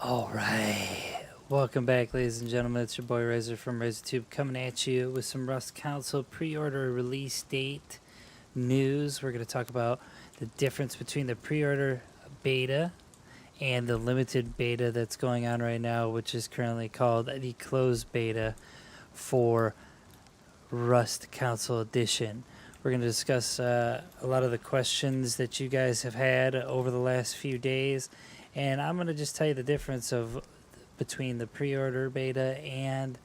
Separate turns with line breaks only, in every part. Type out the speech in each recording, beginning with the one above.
All right. Welcome back, ladies and gentlemen. It's your boy Razor from RazorTube coming at you with some Rust Council pre-order release date news. We're going to talk about the difference between the pre-order beta and the limited beta that's going on right now, which is currently called the closed beta for Rust Council Edition. We're going to discuss a lot of the questions that you guys have had over the last few days, and I'm going to just tell you the difference between the pre-order beta and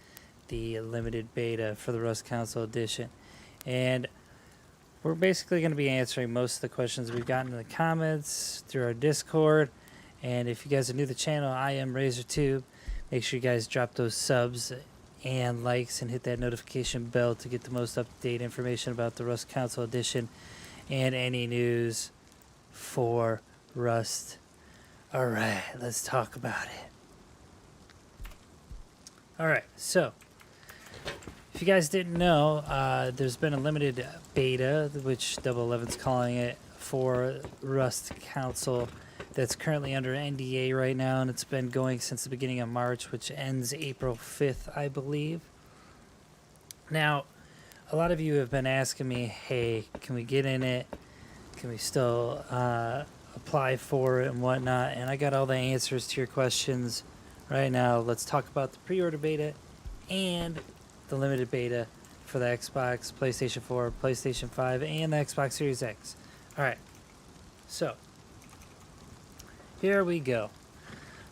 the limited beta for the Rust Council Edition. And we're basically going to be answering most of the questions we've gotten in the comments through our Discord. And if you guys are new to the channel, I am RazorTube. Make sure you guys drop those subs and likes and hit that notification bell to get the most up-to-date information about the Rust Council Edition and any news for Rust. Alright, let's talk about it. Alright, so if you guys didn't know, there's been a limited beta, which Double 11's calling it, for Rust Council that's currently under NDA right now, and it's been going since the beginning of March, which ends April 5th, I believe. Now, a lot of you have been asking me, hey, can we get in it? Can we still apply for it and whatnot? And I got all the answers to your questions right now. Let's talk about the pre-order beta and the limited beta for the Xbox, PlayStation 4, PlayStation 5, and the Xbox Series X. Alright, so here we go.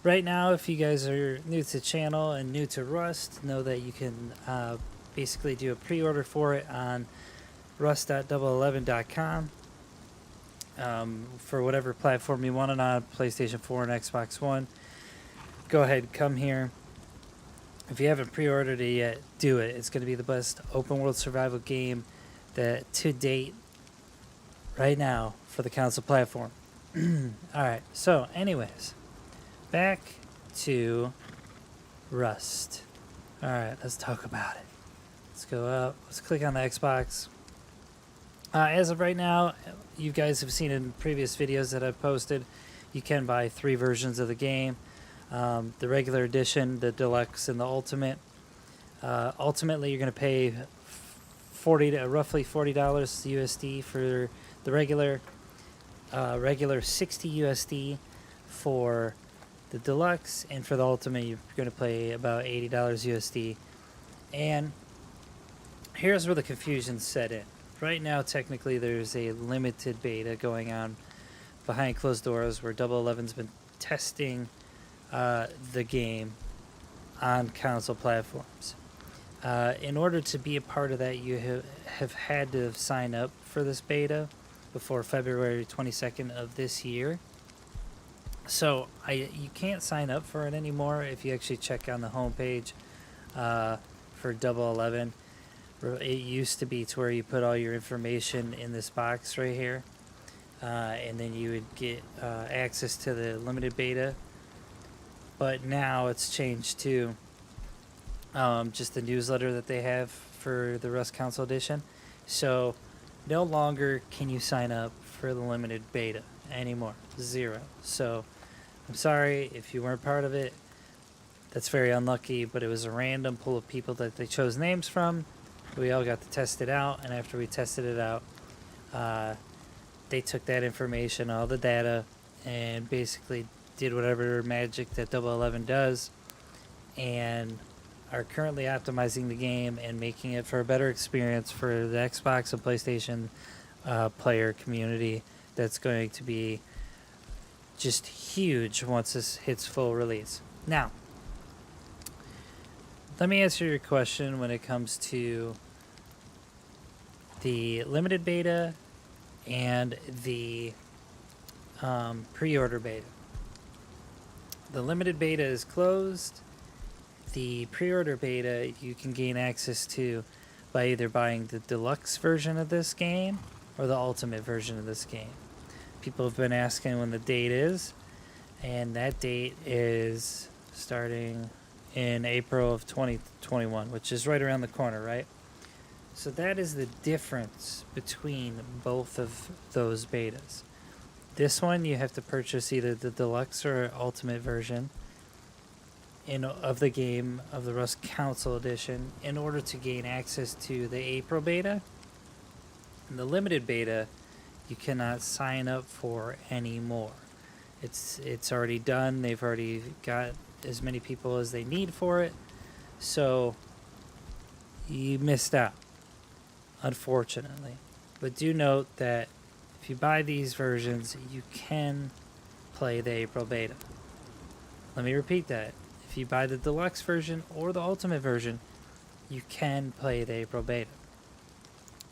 Right now, if you guys are new to the channel and new to Rust, know that you can basically do a pre-order for it on rust.double11.com for whatever platform you want it on, PlayStation 4 and Xbox One. Go ahead, come here. If you haven't pre-ordered it yet, do it. It's going to be the best open world survival game that to date right now for the console platform. Alright, so anyways, back to Rust. Alright, let's talk about it. Let's go up, let's click on the Xbox. As of right now, you guys have seen in previous videos that I've posted, you can buy 3 versions of the game. The regular edition, the deluxe, and the ultimate. Ultimately, you're going to pay roughly $40 USD for the regular 60 USD for the deluxe, and for the ultimate you're going to pay about $80 USD. And here's where the confusion set in. Right now, technically, there's a limited beta going on behind closed doors where Double 11's been testing the game on console platforms. In order to be a part of that, you have had to sign up for this beta before February 22nd of this year. So you can't sign up for it anymore. If you actually check on the homepage for Double 11, it used to be to where you put all your information in this box right here, and then you would get access to the limited beta. But now it's changed to just the newsletter that they have for the Rust Council Edition. So no longer can you sign up for the limited beta anymore. 0. So I'm sorry if you weren't part of it. That's very unlucky, but it was a random pool of people that they chose names from. We all got to test it out, and after we tested it out, they took that information, all the data, and basically did whatever magic that Double 11 does, and are currently optimizing the game and making it for a better experience for the Xbox and PlayStation player community. That's going to be just huge once this hits full release. Now, let me answer your question when it comes to the limited beta and the pre-order beta. The limited beta is closed. The pre-order beta you can gain access to by either buying the deluxe version of this game or the ultimate version of this game. People have been asking when the date is, and that date is starting in April of 2021, which is right around the corner, right? So that is the difference between both of those betas. This one you have to purchase either the deluxe or ultimate version, of the game of the Rust Council Edition in order to gain access to the April beta. In the limited beta, you cannot sign up for anymore. It's already done. They've already got as many people as they need for it. So you missed out, unfortunately. But do note that if you buy these versions, you can play the April beta. Let me repeat that. If you buy the deluxe version or the ultimate version, you can play the April beta.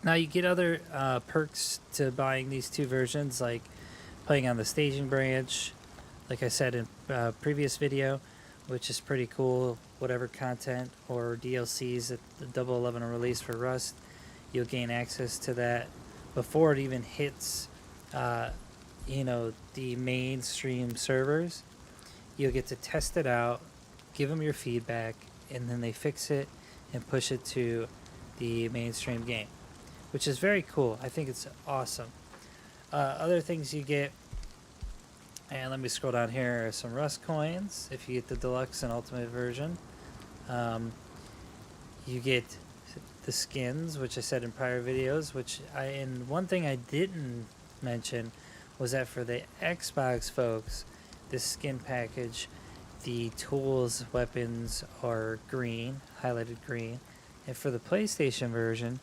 Now you get other perks to buying these two versions, like playing on the staging branch, like I said in a previous video, which is pretty cool. Whatever content or DLCs that the 011 will release for Rust, you'll gain access to that before it even hits, the mainstream servers. You'll get to test it out, give them your feedback, and then they fix it and push it to the mainstream game, which is very cool. I think it's awesome. Other things you get, and let me scroll down here, are some Rust coins if you get the deluxe and ultimate version. You get the skins, which I said in prior videos, and one thing I didn't mention was that for the Xbox folks, this skin package, the tools, weapons are green, highlighted green, and for the PlayStation version,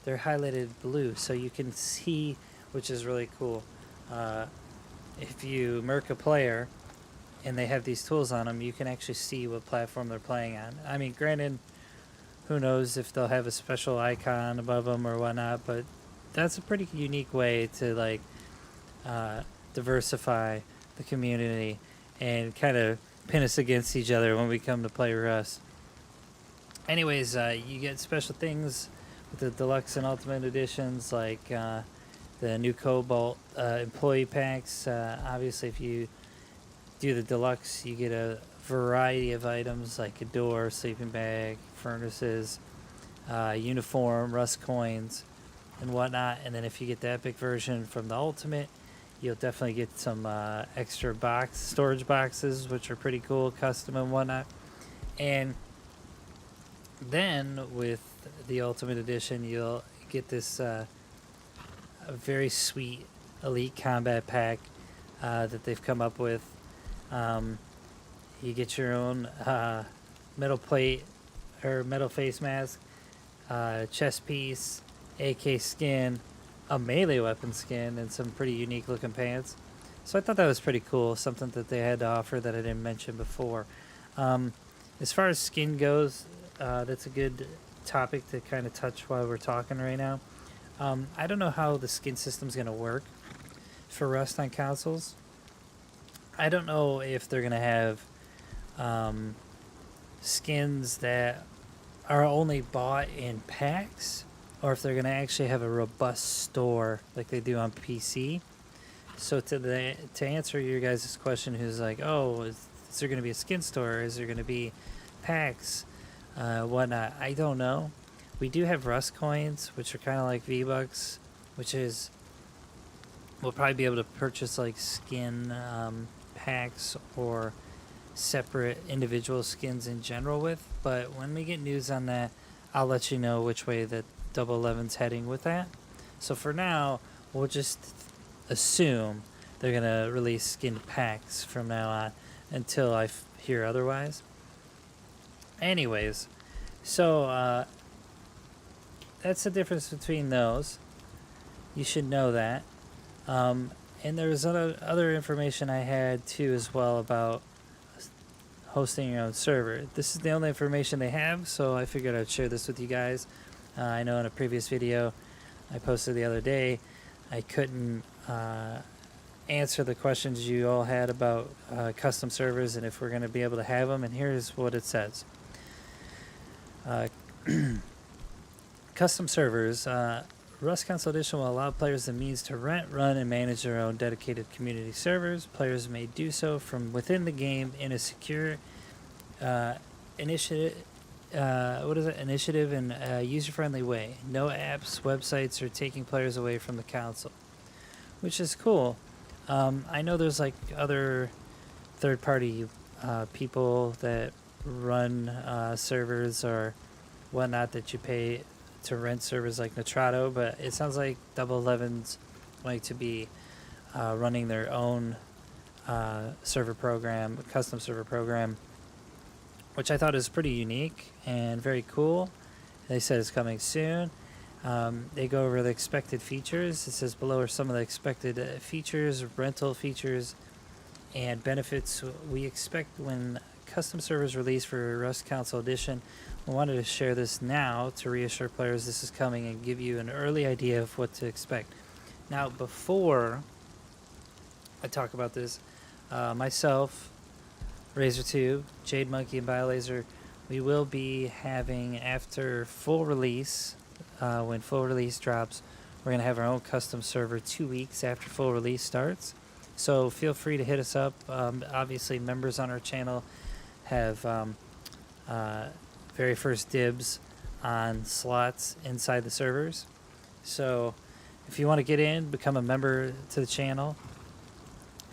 they're highlighted blue, so you can see, which is really cool. If you murk a player and they have these tools on them, you can actually see what platform they're playing on. I mean, granted, who knows if they'll have a special icon above them or whatnot, but that's a pretty unique way to diversify the community and kind of pin us against each other when we come to play Rust. Anyways, you get special things with the deluxe and ultimate editions, like the new Cobalt employee packs. Obviously, if you do the deluxe, you get a variety of items like a door, sleeping bag, furnaces, uniform, Rust coins, and whatnot. And then if you get the epic version from the ultimate, you'll definitely get some extra storage boxes, which are pretty cool, custom and whatnot. And then with the ultimate edition, you'll get this a very sweet elite combat pack that they've come up with. You get your own metal plate or metal face mask, chest piece, AK skin, a melee weapon skin, and some pretty unique looking pants. So I thought that was pretty cool, something that they had to offer that I didn't mention before. As far as skin goes, that's a good topic to kind of touch while we're talking right now. I don't know how the skin system's going to work for Rust on consoles. I don't know if they're going to have skins that are only bought in packs, or if they're going to actually have a robust store like they do on PC. So to answer your guys' question, who's like, oh, is there going to be a skin store? Is there going to be packs, whatnot? I don't know. We do have Rust coins, which are kind of like V-Bucks, which is, we'll probably be able to purchase like skin packs or separate individual skins in general with. But when we get news on that, I'll let you know which way that 011's heading with that. So for now, we'll just assume they're going to release skin packs from now on until I hear otherwise. Anyways, so that's the difference between those. You should know that. And there was other information I had too as well about hosting your own server. This is the only information they have, so I figured I'd share this with you guys. I know in a previous video I posted the other day, I couldn't answer the questions you all had about custom servers and if we're going to be able to have them, and here's what it says. Custom servers. Rust Council Edition will allow players the means to rent, run, and manage their own dedicated community servers. Players may do so from within the game in a secure initiative and user-friendly way. No apps, websites, or taking players away from the console, which is cool. I know there's like other third-party people that run servers or whatnot that you pay to rent servers like Nitrato, but it sounds like Double 11's going to be running their own server program, custom server program, which I thought is pretty unique and very cool. They said it's coming soon. They go over the expected features. It says below are some of the expected features, rental features, and benefits we expect when custom servers release for Rust Council Edition. We wanted to share this now to reassure players this is coming and give you an early idea of what to expect. Now, before I talk about this, myself, Razor2, Jade Monkey, and BioLaser, we will be having, after full release, when full release drops, we're going to have our own custom server 2 weeks after full release starts. So feel free to hit us up. Obviously, members on our channel have very first dibs on slots inside the servers. So if you want to get in, become a member to the channel,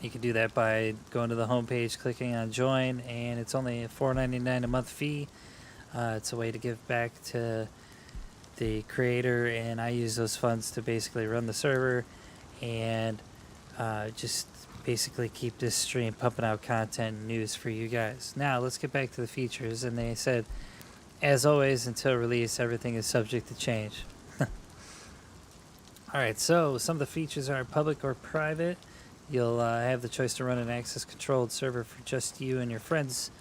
you can do that by going to the homepage, clicking on join, and it's only a $4.99 a month fee. It's a way to give back to the creator, and I use those funds to basically run the server and just basically keep this stream pumping out content and news for you guys. Now let's get back to the features. And they said, as always, until release, everything is subject to change. Alright, so some of the features are public or private. You'll have the choice to run an access controlled server for just you and your friends,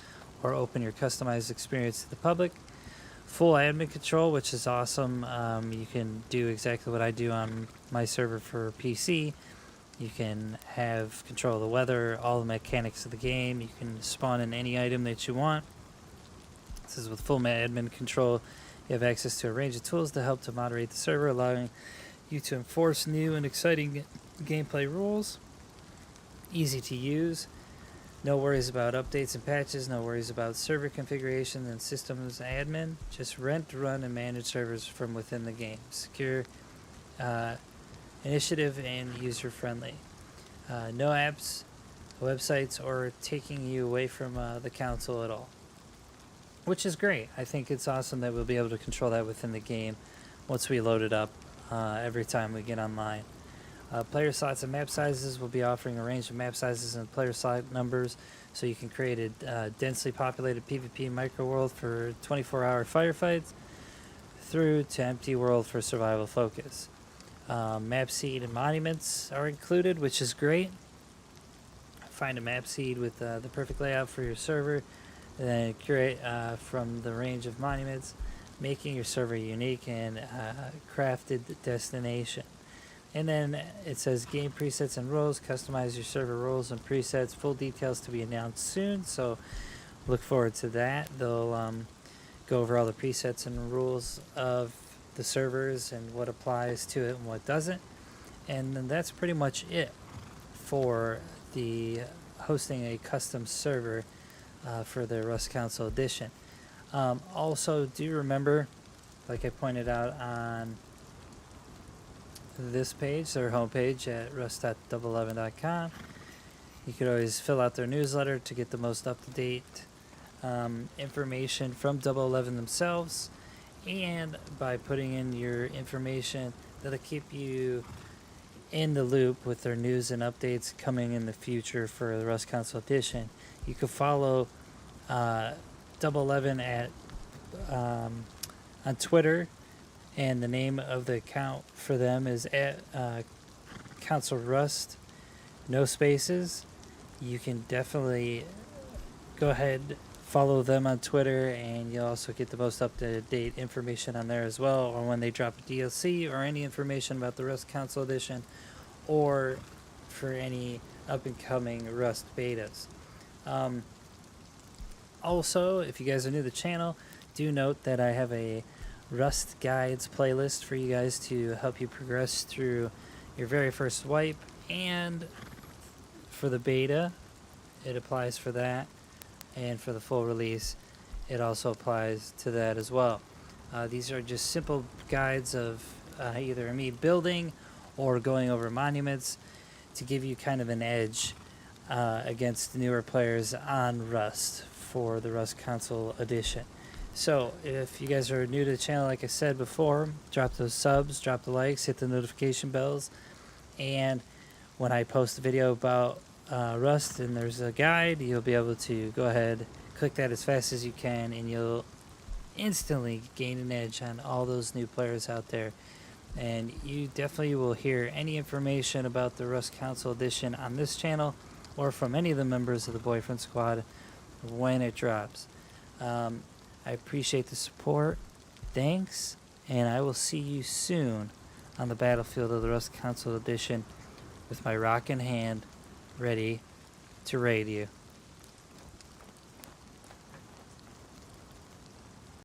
or open your customized experience to the public. Full admin control, which is awesome. You can do exactly what I do on my server for PC. You can have control of the weather, all the mechanics of the game. You can spawn in any item that you want. This is with full admin control. You have access to a range of tools to help to moderate the server, allowing you to enforce new and exciting gameplay rules. Easy to use. No worries about updates and patches. No worries about server configuration and systems admin. Just rent, run, and manage servers from within the game. Secure, initiative, and user-friendly. No apps, websites, or taking you away from the console at all. Which is great. I think it's awesome that we'll be able to control that within the game once we load it up every time we get online. Player slots and map sizes will be offering a range of map sizes and player slot numbers, so you can create a densely populated PvP micro-world for 24-hour firefights through to empty world for survival focus. Map seed and monuments are included, which is great. Find a map seed with the perfect layout for your server, and then curate from the range of monuments, making your server unique and crafted destination. And then it says game presets and roles, customize your server roles and presets, full details to be announced soon, so look forward to that. They'll go over all the presets and rules of the servers and what applies to it and what doesn't. And then that's pretty much it for the hosting a custom server for the Rust Council Edition. Also, do remember, like I pointed out on this page, their homepage at rust.double11.com, you could always fill out their newsletter to get the most up-to-date information from Double 11 themselves, and by putting in your information, that'll keep you in the loop with their news and updates coming in the future for the Rust Council Edition. You can follow Double 11 at on Twitter, and the name of the account for them is at Council Rust, no spaces. You can definitely go ahead, follow them on Twitter, and you'll also get the most up-to-date information on there as well, or when they drop a DLC or any information about the Rust Council Edition, or for any up-and-coming Rust betas. Also, if you guys are new to the channel, do note that I have a Rust Guides playlist for you guys to help you progress through your very first wipe, and for the beta, it applies for that, and for the full release, it also applies to that as well. These are just simple guides of either me building or going over monuments to give you kind of an edge against newer players on Rust for the Rust Console Edition. So if you guys are new to the channel, like I said before, drop those subs, drop the likes, hit the notification bells, and when I post a video about Rust and there's a guide, you'll be able to go ahead, click that as fast as you can, and you'll instantly gain an edge on all those new players out there. And you definitely will hear any information about the Rust Console Edition on this channel or from any of the members of the Boyfriend Squad when it drops. I appreciate the support. Thanks, and I will see you soon on the battlefield of the Rust Console Edition with my rock in hand, ready to raid you.